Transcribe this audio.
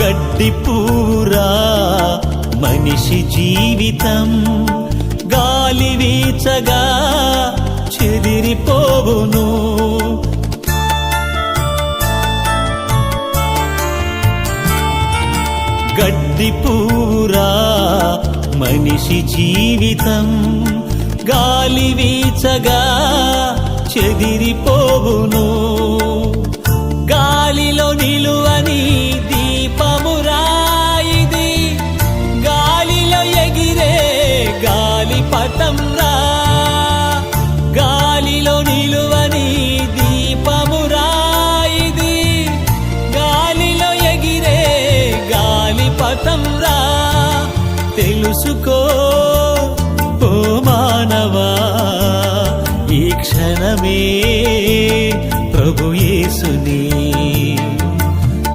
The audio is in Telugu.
గడ్డి పూరా మనిషి జీవితం, గాలి వీచగా చెదిరిపోవును. గడ్డి పూరా మనిషి జీవితం, గాలి వీచగా చెదిరిపోవును. గాలిలో నిలువని దీపమురా ఇది, గాలిలో ఎగిరే గాలిపటం రా. గాలిలో నిలువని దీపమురా ఇది, గాలిలో ఎగిరే గాలిపటం రా. తెలుసుకో ఓ మానవా, ఈ క్షణమే ప్రభు యేసుని